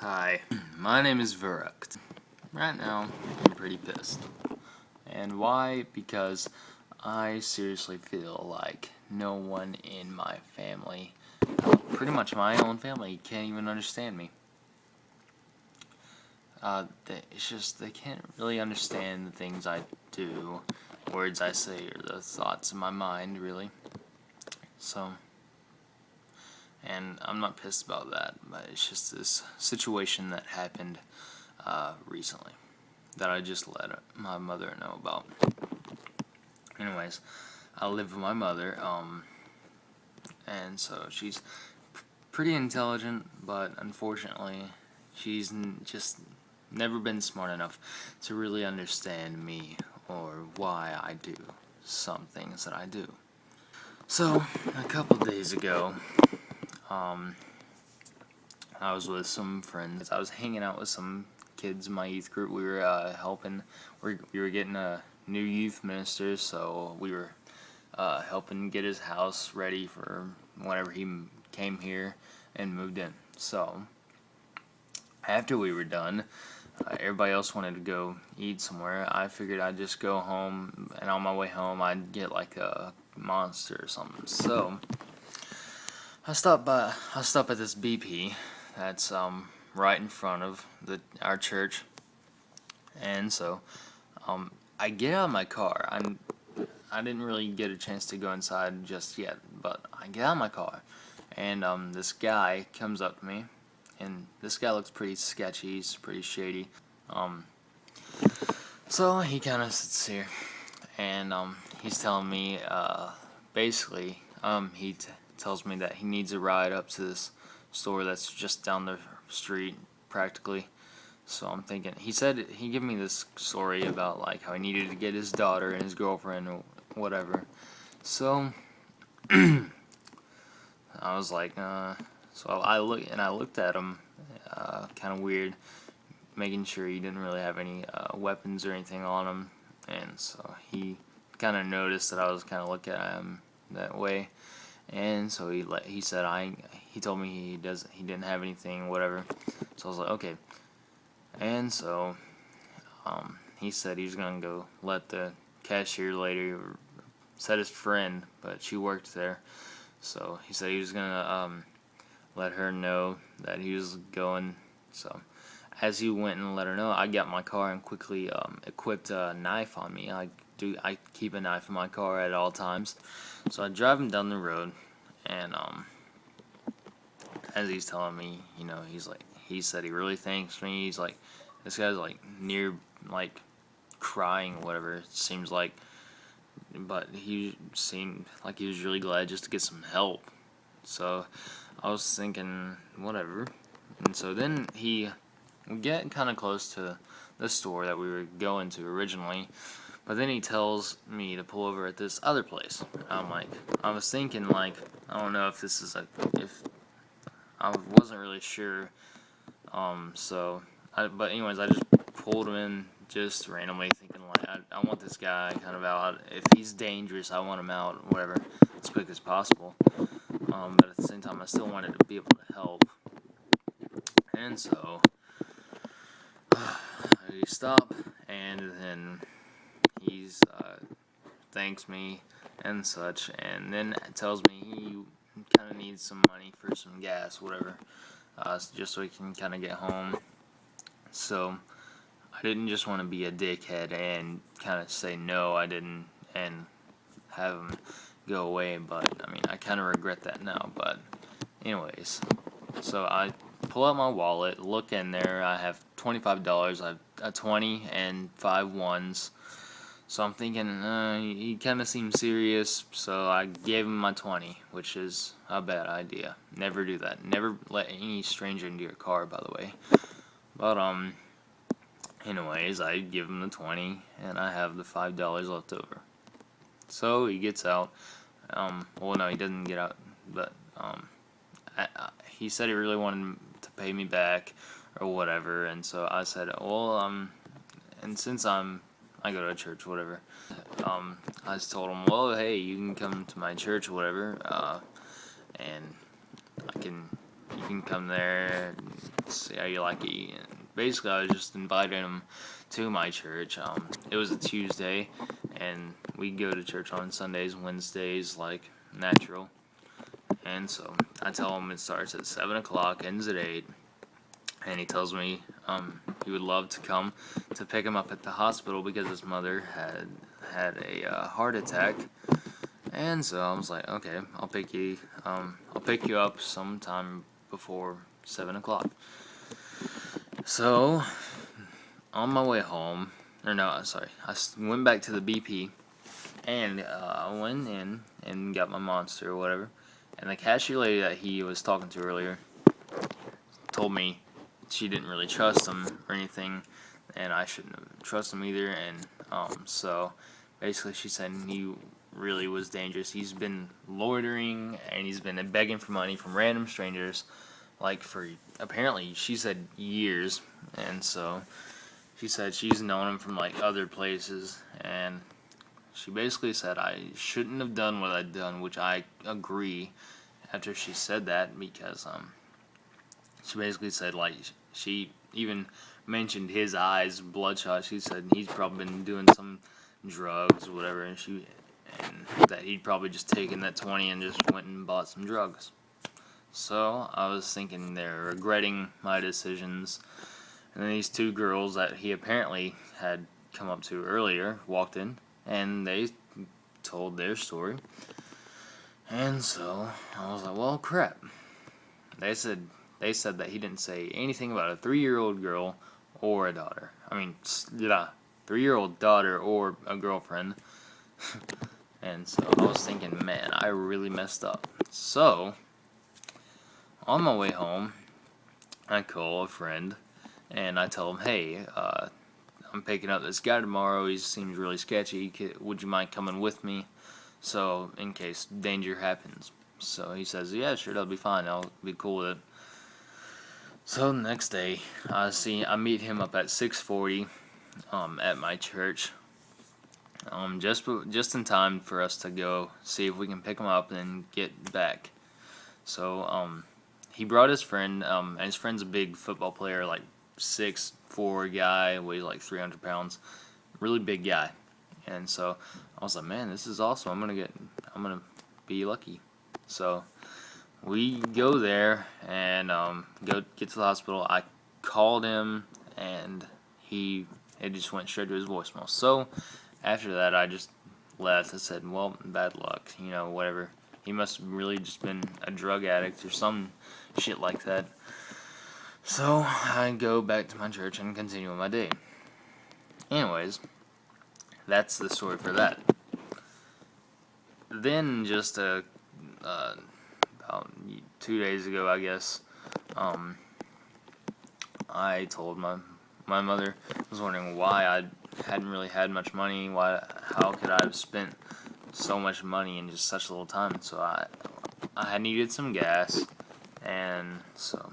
Hi, my name is Verruckt. Right now, I'm pretty pissed. And why? Because I seriously feel like no one in my family, pretty much my own family, can't even understand me. It's just they can't really understand the things I do, words I say, or the thoughts in my mind, really. So, and I'm not pissed about that, but it's just this situation that happened recently that I just let my mother know about. Anyways, I live with my mother, and so she's pretty intelligent, but unfortunately, she's just never been smart enough to really understand me or why I do some things that I do. So, a couple days ago, I was with some friends. I was hanging out with some kids in my youth group. We were helping. We were getting a new youth minister, so we were helping get his house ready for whenever he came here and moved in. So after we were done, everybody else wanted to go eat somewhere. I figured I'd just go home, and on my way home, I'd get like a Monster or something. So I stopped at this BP that's right in front of our church, and so I get out of my car. I didn't really get a chance to go inside just yet, but I get out of my car, and this guy comes up to me, and this guy looks pretty sketchy. He's pretty shady. So he kind of sits here, and he's telling me basically he tells me that he needs a ride up to this store that's just down the street practically. So I'm thinking, he gave me this story about like how he needed to get his daughter and his girlfriend or whatever. So I was like, so I looked at him, kind of weird, making sure he didn't really have any weapons or anything on him, and so he kind of noticed that I was kind of looking at him that way, and so he said he told me he didn't have anything, whatever. So I was like, okay. And so he said he was gonna go let the cashier lady, or said his friend, but she worked there. So he said he was gonna let her know that he was going. So as he went and let her know, I got my car and quickly equipped a knife on me. I keep a knife in my car at all times. So I drive him down the road, and as he's telling me, he said he really thanks me. He's like, this guy's like near like crying, whatever it seems like, but he seemed like he was really glad just to get some help. So I was thinking, whatever. And so then we get kind of close to the store that we were going to originally, but then he tells me to pull over at this other place. I was thinking like, I don't know if this is like, if I wasn't really sure. But anyways, I just pulled him in just randomly, thinking like, I want this guy kind of out. If he's dangerous, I want him out, whatever, as quick as possible. But at the same time, I still wanted to be able to help. And so we stop, and then he's thanks me and such, and then tells me he kind of needs some money for some gas, whatever, just so he can kind of get home. So I didn't just want to be a dickhead and kind of say no, I didn't, and have him go away, but I mean, I kind of regret that now. But anyways, so I pull out my wallet, look in there, I have $25, I have a 20 and 5 ones. So I'm thinking, he kind of seems serious, so I gave him my 20, which is a bad idea. Never do that. Never let any stranger into your car, by the way. But, anyways, I give him the 20, and I have the $5 left over. So he gets out. Well, no, he doesn't get out, but, he said he really wanted to pay me back, or whatever, and so I said, well, and since I go to church, whatever. I just told him, well, hey, you can come to my church, whatever, and I can you can come there and see how you like it. And basically, I was just inviting him to my church. It was a Tuesday, and we go to church on Sundays, Wednesdays, like natural. And so I tell him it starts at 7 o'clock, ends at 8. And he tells me he would love to come to pick him up at the hospital because his mother had a heart attack. And so I was like, okay, I'll pick you up sometime before 7 o'clock. So on my way home, or no, sorry, I went back to the BP, and I went in and got my Monster or whatever. And the cashier lady that he was talking to earlier told me she didn't really trust him or anything, and I shouldn't have trusted him either. And so basically she said he really was dangerous. He's been loitering and he's been begging for money from random strangers, like for apparently she said years. And so she said she's known him from like other places, and she basically said I shouldn't have done what I'd done, which I agree. After she said that, because she basically said, like, she even mentioned his eyes bloodshot. She said he's probably been doing some drugs or whatever, and that he'd probably just taken that 20 and just went and bought some drugs. So I was thinking they're regretting my decisions. And then these two girls that he apparently had come up to earlier walked in, and they told their story. And so I was like, well, crap. They said that he didn't say anything about a 3-year-old girl or a daughter. I mean, yeah, 3-year-old daughter or a girlfriend. And so I was thinking, man, I really messed up. So on my way home, I call a friend and I tell him, hey, I'm picking up this guy tomorrow. He seems really sketchy. Would you mind coming with me? So in case danger happens. So he says, yeah, sure, that'll be fine. I'll be cool with it. So the next day, I meet him up at 6:40 at my church. Just in time for us to go see if we can pick him up and get back. So he brought his friend, and his friend's a big football player, like 6'4" guy, weighs like 300 pounds, really big guy. And so I was like, man, this is awesome. I'm gonna be lucky. So we go there and go get to the hospital. I called him and it just went straight to his voicemail. So after that, I just left. I said, well, bad luck, whatever. He must have really just been a drug addict or some shit like that. So I go back to my church and continue with my day. Anyways, that's the story for that. Then just about 2 days ago, I guess, I told my mother, was wondering why I hadn't really had much money. How could I have spent so much money in just such a little time? So I needed some gas, and so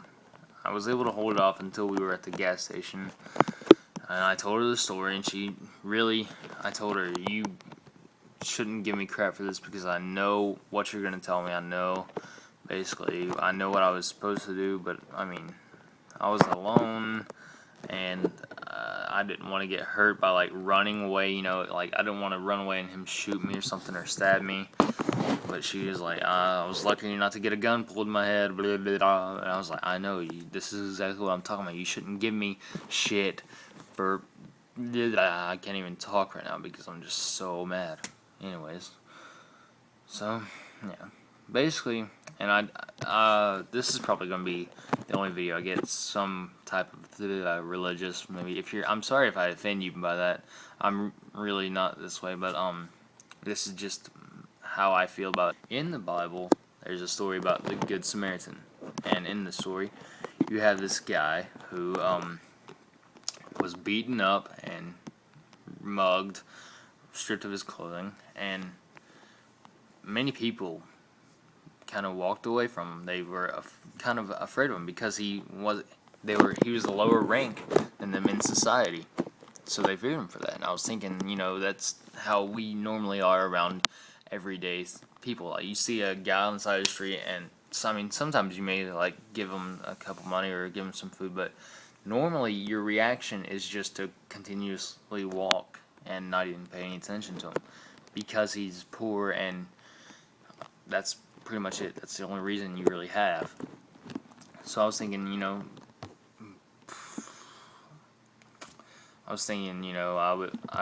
I was able to hold it off until we were at the gas station. And I told her the story, and I told her, you shouldn't give me crap for this because I know what you're going to tell me. I know what I was supposed to do, but I mean, I was alone, and I didn't want to get hurt by like running away, like I didn't want to run away and him shoot me or something or stab me. But she was like, I was lucky not to get a gun pulled in my head, blah, blah, blah. And I was like, I know, this is exactly what I'm talking about. You shouldn't give me shit for, I can't even talk right now because I'm just so mad. Anyways, so, yeah, basically, and this is probably going to be the only video I get some type of religious, maybe, I'm sorry if I offend you by that. I'm really not this way, but, this is just how I feel about it. In the Bible, there's a story about the Good Samaritan, and in the story, you have this guy who was beaten up and mugged, stripped of his clothing, and many people kind of walked away from him. They were kind of afraid of him because he was a lower rank than them in society, so they feared him for that. And I was thinking, that's how we normally are around everyday people. Like, you see a guy on the side of the street and So, I mean, sometimes you may like give them a cup of money or give them some food, but normally your reaction is just to continuously walk and not even pay any attention to him because he's poor, and that's pretty much it. That's the only reason you really have. So I was thinking, I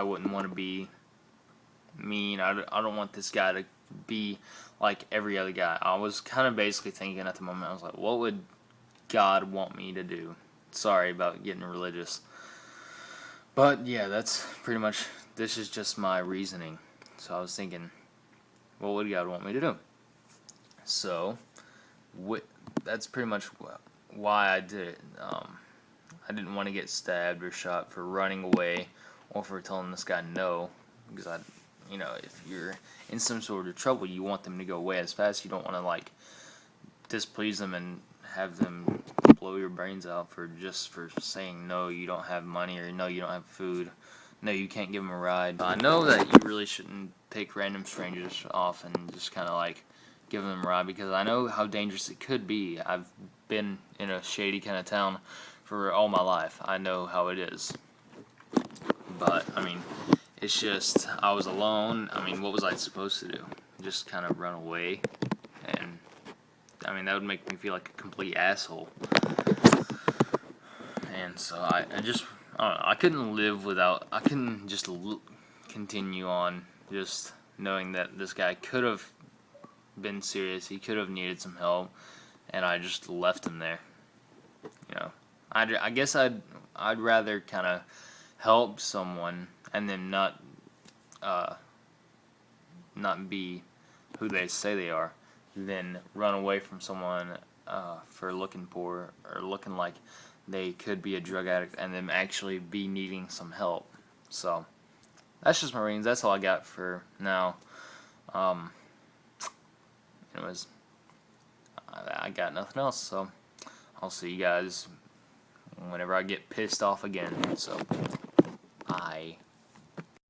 wouldn't want to be mean. I don't want this guy to be like every other guy. I was kind of basically thinking at the moment, I was like, what would God want me to do? Sorry about getting religious. But yeah, that's pretty much, this is just my reasoning. So I was thinking, what would God want me to do? So, that's pretty much why I did it. I didn't want to get stabbed or shot for running away or for telling this guy no. Because if you're in some sort of trouble, you want them to go away as fast. You don't want to like displease them and have them blow your brains out for saying no, you don't have money, or no, you don't have food, no, you can't give them a ride. I know that you really shouldn't pick random strangers off and just kind of like give them a ride, because I know how dangerous it could be. I've been in a shady kind of town for all my life. I know how it is. But I mean, it's just, I was alone. I mean, what was I supposed to do? Just kind of run away? And I mean, that would make me feel like a complete asshole. And so I don't know, I couldn't live without, I couldn't just continue on just knowing that this guy could have been serious, he could have needed some help, and I just left him there. I guess I'd rather kind of help someone and then not be who they say they are, than run away from someone for looking poor or looking like they could be a drug addict and them actually be needing some help. So that's just my reasons. That's all I got for now. Anyways, I got nothing else, so I'll see you guys whenever I get pissed off again. So, bye.